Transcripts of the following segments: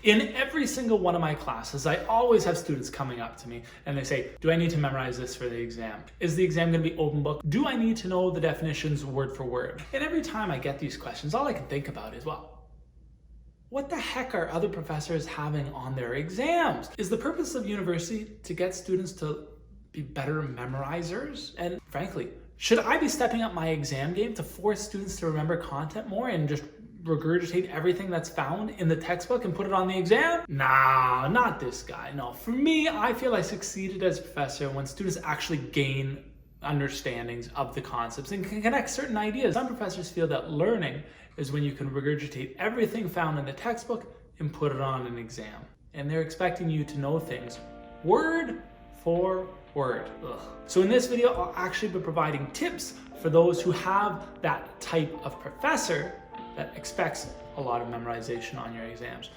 In every single one of my classes, I always have students coming up to me and they say, do I need to memorize this for the exam? Is the exam going to be open book? Do I need to know the definitions word for word? And every time I get these questions, all I can think about is, well, what the heck are other professors having on their exams? Is the purpose of university to get students to be better memorizers? And frankly, should I be stepping up my exam game to force students to remember content more and just regurgitate everything that's found in the textbook and put it on the exam? Nah, not this guy. No, for me, I feel I succeeded as a professor when students actually gain understandings of the concepts and can connect certain ideas. Some professors feel that learning is when you can regurgitate everything found in the textbook and put it on an exam. And they're expecting you to know things word for word. Ugh. So in this video, I'll actually be providing tips for those who have that type of professor that expects a lot of memorization on your exams.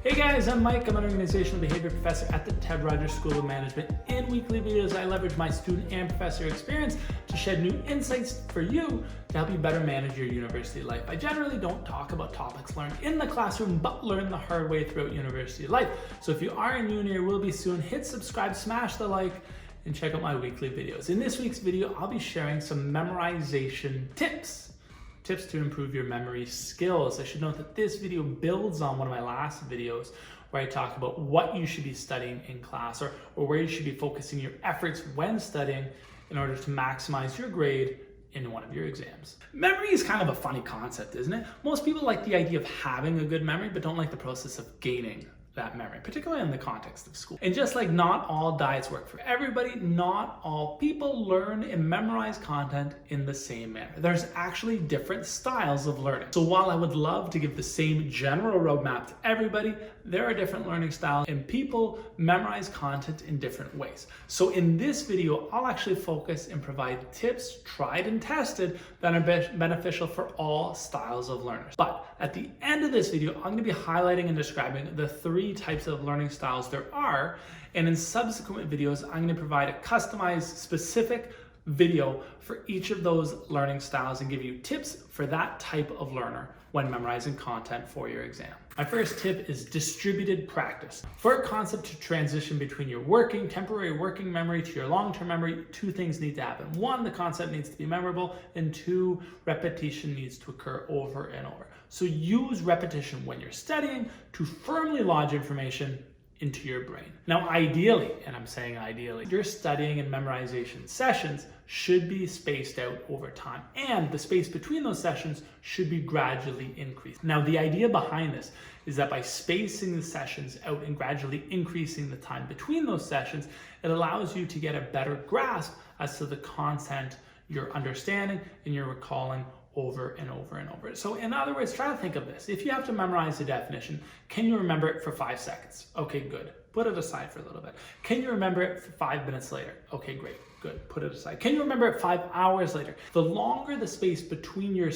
Hey guys, I'm Mike. I'm an organizational behavior professor at the Ted Rogers School of Management. In weekly videos, I leverage my student and professor experience to shed new insights for you to help you better manage your university life. I generally don't talk about topics learned in the classroom, but learn the hard way throughout university life. So if you are in uni or will be soon, hit subscribe, smash the like, and check out my weekly videos. In this week's video, I'll be sharing some memorization tips to improve your memory skills. I should note that this video builds on one of my last videos where I talk about what you should be studying in class or where you should be focusing your efforts when studying in order to maximize your grade in one of your exams. Memory is kind of a funny concept, isn't it? Most people like the idea of having a good memory, but don't like the process of gaining that memory, particularly in the context of school. And just like not all diets work for everybody, not all people learn and memorize content in the same manner. There's actually different styles of learning. So while I would love to give the same general roadmap to everybody, there are different learning styles and people memorize content in different ways. So in this video, I'll actually focus and provide tips tried and tested that are beneficial for all styles of learners. But at the end of this video, I'm going to be highlighting and describing the 3 types of learning styles there are, and in subsequent videos I'm going to provide a customized specific video for each of those learning styles and give you tips for that type of learner when memorizing content for your exam. My first tip is distributed practice. For a concept to transition between your temporary working memory to your long-term memory, 2 things need to happen. 1, the concept needs to be memorable, and 2, repetition needs to occur over and over. So use repetition when you're studying to firmly lodge information into your brain. Now, ideally, and I'm saying ideally, your studying and memorization sessions should be spaced out over time, and the space between those sessions should be gradually increased. Now, the idea behind this is that by spacing the sessions out and gradually increasing the time between those sessions, it allows you to get a better grasp as to the content you're understanding and you're recalling over and over and over. So in other words, try to think of this. If you have to memorize the definition, can you remember it for 5 seconds? Okay, good. Put it aside for a little bit. Can you remember it for 5 minutes later? Okay, great. Good. Put it aside. Can you remember it 5 hours later? The longer the space between your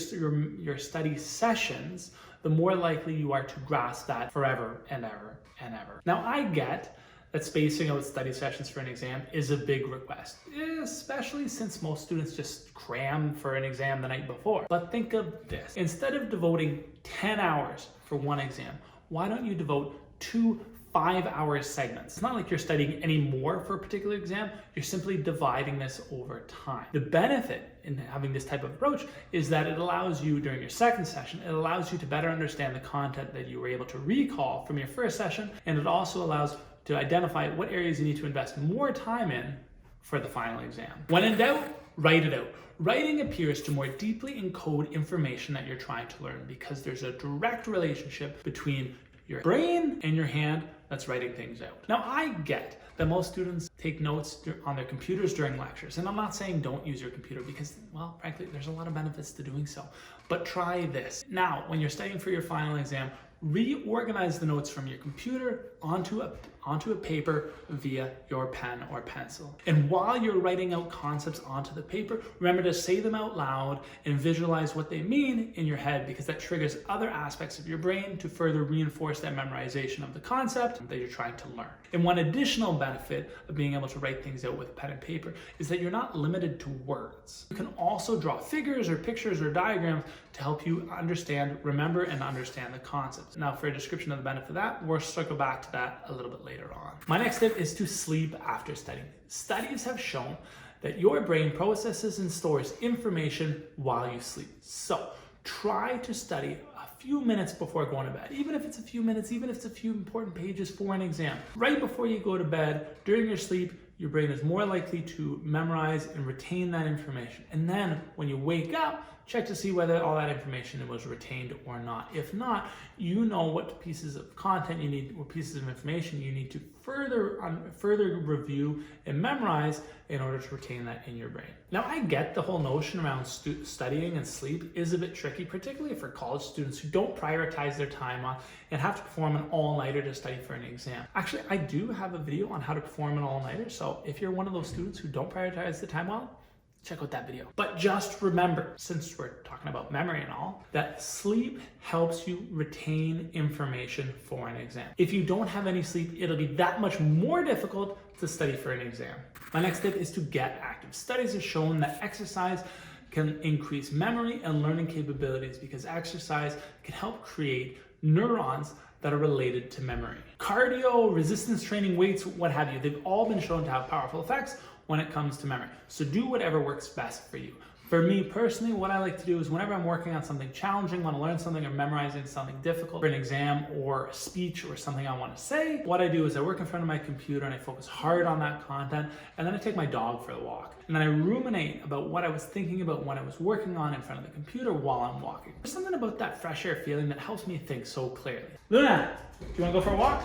study sessions, the more likely you are to grasp that forever and ever and ever. Now, I get that spacing out study sessions for an exam is a big request, especially since most students just cram for an exam the night before. But think of this. Instead of devoting 10 hours for one exam, why don't you devote 2 5-hour segments? It's not like you're studying any more for a particular exam, you're simply dividing this over time. The benefit in having this type of approach is that it allows you, during your second session, it allows you to better understand the content that you were able to recall from your first session, and it also allows to identify what areas you need to invest more time in for the final exam. When in doubt, write it out. Writing appears to more deeply encode information that you're trying to learn because there's a direct relationship between your brain and your hand that's writing things out. Now, I get that most students take notes on their computers during lectures, and I'm not saying don't use your computer because, well, frankly, there's a lot of benefits to doing so, but try this. Now, when you're studying for your final exam, reorganize the notes from your computer onto onto a paper via your pen or pencil. And while you're writing out concepts onto the paper, remember to say them out loud and visualize what they mean in your head, because that triggers other aspects of your brain to further reinforce that memorization of the concept that you're trying to learn. And one additional benefit of being able to write things out with pen and paper is that you're not limited to words. You can also draw figures or pictures or diagrams to help you understand, remember, and understand the concepts. Now, for a description of the benefit of that, we'll circle back to that a little bit later on. My next tip is to sleep after studying. Studies have shown that your brain processes and stores information while you sleep. So try to study a few minutes before going to bed, even if it's a few minutes, even if it's a few important pages for an exam. Right before you go to bed, during your sleep, your brain is more likely to memorize and retain that information. And then when you wake up, check to see whether all that information was retained or not. If not, you know what pieces of content you need, what pieces of information you need to further review and memorize in order to retain that in your brain. Now, I get the whole notion around studying and sleep is a bit tricky, particularly for college students who don't prioritize their time on and have to perform an all-nighter to study for an exam. Actually, I do have a video on how to perform an all-nighter, so if you're one of those students who don't prioritize the time well, check out that video. But just remember, since we're talking about memory and all, that sleep helps you retain information for an exam. If you don't have any sleep, it'll be that much more difficult to study for an exam. My next tip is to get active. Studies have shown that exercise can increase memory and learning capabilities because exercise can help create neurons that are related to memory. Cardio, resistance training, weights, what have you, they've all been shown to have powerful effects when it comes to memory. So do whatever works best for you. For me personally, what I like to do is whenever I'm working on something challenging, want to learn something or memorizing something difficult for an exam or a speech or something I want to say, what I do is I work in front of my computer and I focus hard on that content, and then I take my dog for a walk. And then I ruminate about what I was thinking about when I was working on in front of the computer while I'm walking. There's something about that fresh air feeling that helps me think so clearly. Luna, do you want to go for a walk?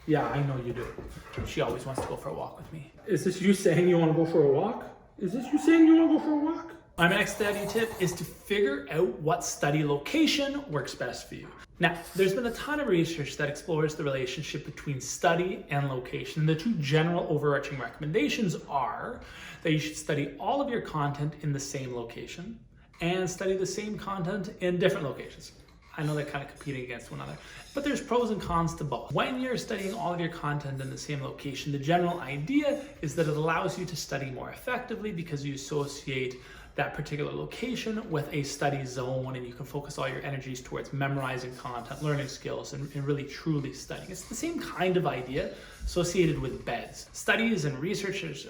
Yeah, I know you do. She always wants to go for a walk with me. Is this you saying you want to go for a walk? Is this you saying you want to go for a walk? My next study tip is to figure out what study location works best for you. Now, there's been a ton of research that explores the relationship between study and location. The two general overarching recommendations are that you should study all of your content in the same location and study the same content in different locations. I know they're kind of competing against one another, but there's pros and cons to both. When you're studying all of your content in the same location, the general idea is that it allows you to study more effectively because you associate that particular location with a study zone, and you can focus all your energies towards memorizing content, learning skills, and really truly studying. It's the same kind of idea associated with beds. Studies and researchers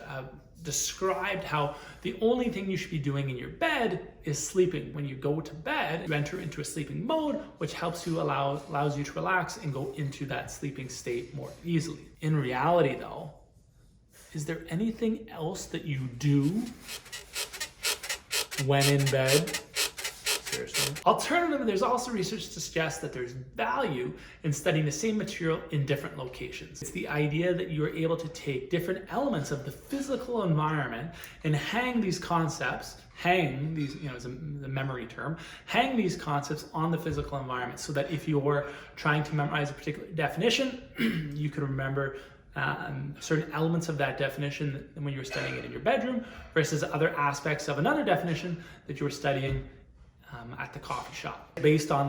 described how the only thing you should be doing in your bed is sleeping. When you go to bed, you enter into a sleeping mode, which helps you allows you to relax and go into that sleeping state more easily. In reality though, is there anything else that you do when in bed? Seriously. Alternatively, there's also research to suggest that there's value in studying the same material in different locations. It's the idea that you are able to take different elements of the physical environment and hang these concepts, is the memory term, hang these concepts on the physical environment so that if you're trying to memorize a particular definition, you can remember certain elements of that definition when you were studying it in your bedroom versus other aspects of another definition that you were studying at the coffee shop. Based on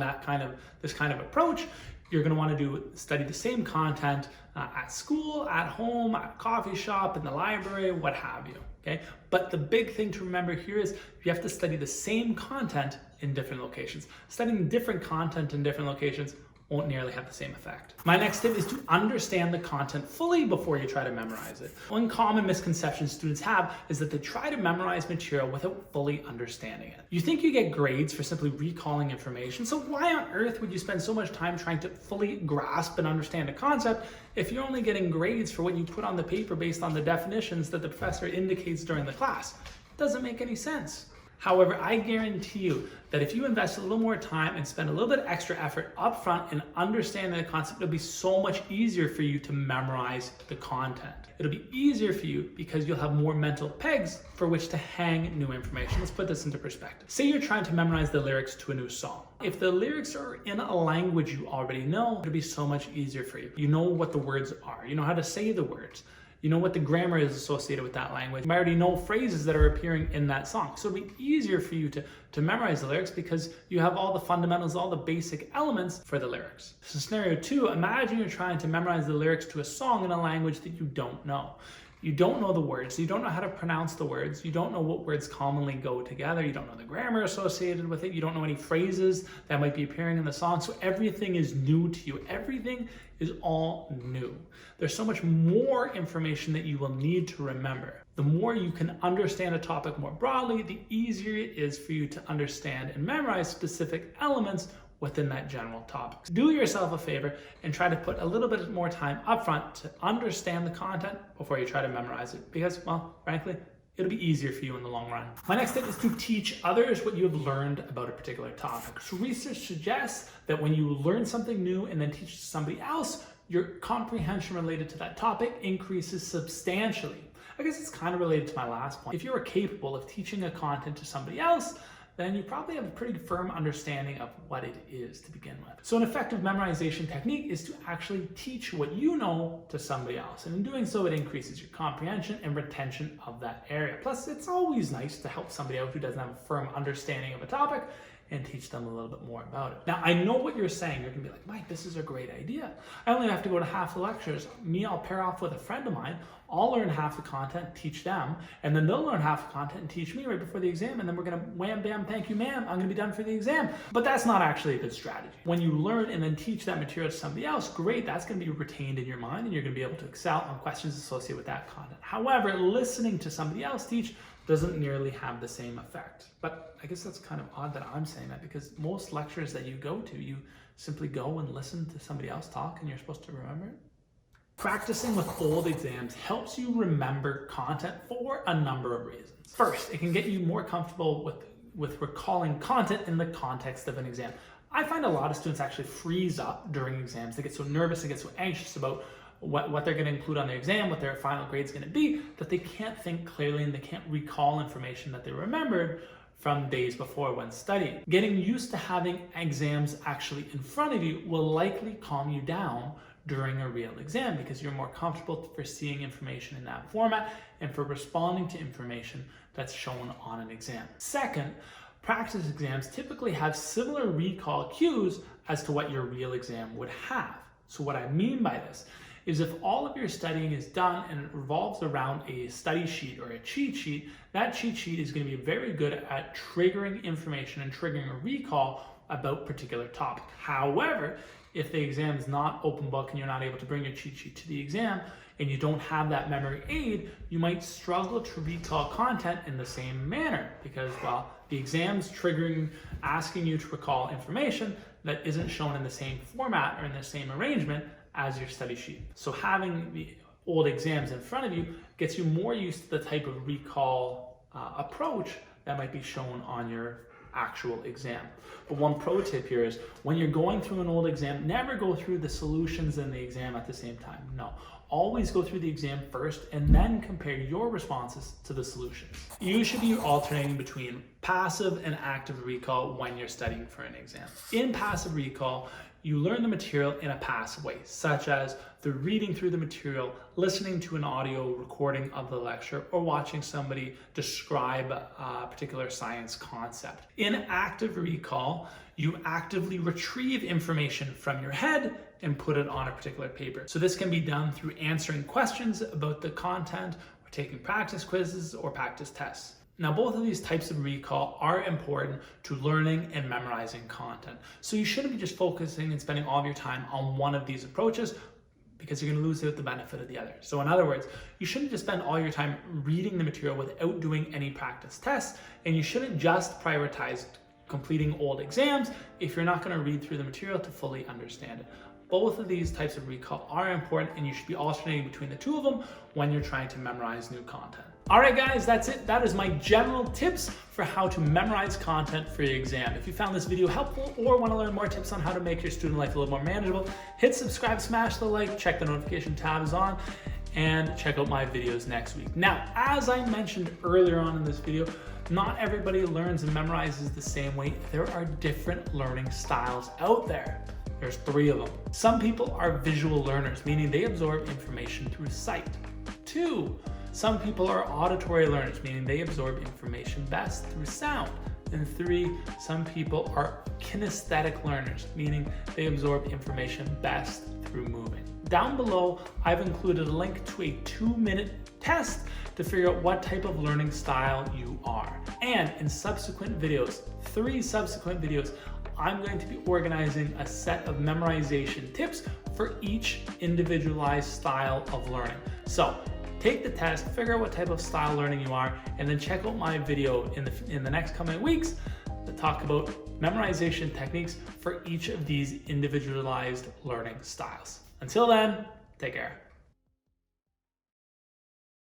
this kind of approach, you're going to want to study the same content at school, at home, at a coffee shop, in the library, what have you. Okay, but the big thing to remember here is you have to study the same content in different locations. Studying different content in different locations won't nearly have the same effect. My next tip is to understand the content fully before you try to memorize it. One common misconception students have is that they try to memorize material without fully understanding it. You think you get grades for simply recalling information, so why on earth would you spend so much time trying to fully grasp and understand a concept if you're only getting grades for what you put on the paper based on the definitions that the professor indicates during the class? It doesn't make any sense. However, I guarantee you that if you invest a little more time and spend a little bit of extra effort up front in understanding the concept, it'll be so much easier for you to memorize the content. It'll be easier for you because you'll have more mental pegs for which to hang new information. Let's put this into perspective. Say you're trying to memorize the lyrics to a new song. If the lyrics are in a language you already know, it'll be so much easier for you. You know what the words are. You know how to say the words. You know what the grammar is associated with that language. You already know phrases that are appearing in that song. So it'll be easier for you to memorize the lyrics because you have all the fundamentals, all the basic elements for the lyrics. So scenario 2, imagine you're trying to memorize the lyrics to a song in a language that you don't know. You don't know the words, you don't know how to pronounce the words, you don't know what words commonly go together, you don't know the grammar associated with it, you don't know any phrases that might be appearing in the song, so everything is new to you. Everything is all new. There's so much more information that you will need to remember. The more you can understand a topic more broadly, the easier it is for you to understand and memorize specific elements within that general topic. Do yourself a favor and try to put a little bit more time up front to understand the content before you try to memorize it because, well, frankly, it'll be easier for you in the long run. My next tip is to teach others what you have learned about a particular topic. So research suggests that when you learn something new and then teach somebody else, your comprehension related to that topic increases substantially. I guess it's kind of related to my last point. If you are capable of teaching a content to somebody else, then you probably have a pretty firm understanding of what it is to begin with. So an effective memorization technique is to actually teach what you know to somebody else. And in doing so, it increases your comprehension and retention of that area. Plus, it's always nice to help somebody out who doesn't have a firm understanding of a topic and teach them a little bit more about it. Now, I know what you're saying. You're gonna be like, Mike, this is a great idea. I only have to go to half the lectures. I'll pair off with a friend of mine. I'll learn half the content, teach them, and then they'll learn half the content and teach me right before the exam, and then we're gonna wham, bam, thank you, ma'am, I'm gonna be done for the exam. But that's not actually a good strategy. When you learn and then teach that material to somebody else, great, that's gonna be retained in your mind, and you're gonna be able to excel on questions associated with that content. However, listening to somebody else teach doesn't nearly have the same effect. But I guess that's kind of odd that I'm saying that because most lectures that you go to, you simply go and listen to somebody else talk and you're supposed to remember it. Practicing with old exams helps you remember content for a number of reasons. First, it can get you more comfortable with recalling content in the context of an exam. I find a lot of students actually freeze up during exams. They get so nervous, they get so anxious about what they're going to include on their exam, what their final grade is going to be, that they can't think clearly and they can't recall information that they remembered from days before when studying. Getting used to having exams actually in front of you will likely calm you down during a real exam because you're more comfortable for seeing information in that format and for responding to information that's shown on an exam. Second, practice exams typically have similar recall cues as to what your real exam would have. So what I mean by this is if all of your studying is done and it revolves around a study sheet or a cheat sheet, that cheat sheet is going to be very good at triggering information and triggering a recall about particular topic. However, if the exam is not open book and you're not able to bring your cheat sheet to the exam and you don't have that memory aid, you might struggle to recall content in the same manner because, well, the exam's triggering, asking you to recall information that isn't shown in the same format or in the same arrangement as your study sheet. So having the old exams in front of you gets you more used to the type of recall approach that might be shown on your actual exam. But one pro tip here is when you're going through an old exam, never go through the solutions and the exam at the same time. No, always go through the exam first and then compare your responses to the solutions. You should be alternating between passive and active recall when you're studying for an exam. In passive recall, you learn the material in a passive way, such as through reading through the material, listening to an audio recording of the lecture, or watching somebody describe a particular science concept. In active recall, you actively retrieve information from your head and put it on a particular paper. So this can be done through answering questions about the content, or taking practice quizzes or practice tests. Now, both of these types of recall are important to learning and memorizing content. So you shouldn't be just focusing and spending all of your time on one of these approaches because you're going to lose out the benefit of the other. So in other words, you shouldn't just spend all your time reading the material without doing any practice tests, and you shouldn't just prioritize completing old exams if you're not going to read through the material to fully understand it. Both of these types of recall are important, and you should be alternating between the two of them when you're trying to memorize new content. All right, guys, that's it. That is my general tips for how to memorize content for your exam. If you found this video helpful or want to learn more tips on how to make your student life a little more manageable, hit subscribe, smash the like, check the notification tabs on, and check out my videos next week. Now, as I mentioned earlier on in this video, not everybody learns and memorizes the same way. There are different learning styles out there. There's 3 of them. Some people are visual learners, meaning they absorb information through sight. 2, some people are auditory learners, meaning they absorb information best through sound. And 3, some people are kinesthetic learners, meaning they absorb information best through moving. Down below, I've included a link to a 2-minute test to figure out what type of learning style you are. And in subsequent videos, 3 subsequent videos, I'm going to be organizing a set of memorization tips for each individualized style of learning. So take the test, figure out what type of style learning you are, and then check out my video in the next coming weeks to talk about memorization techniques for each of these individualized learning styles. Until then, take care.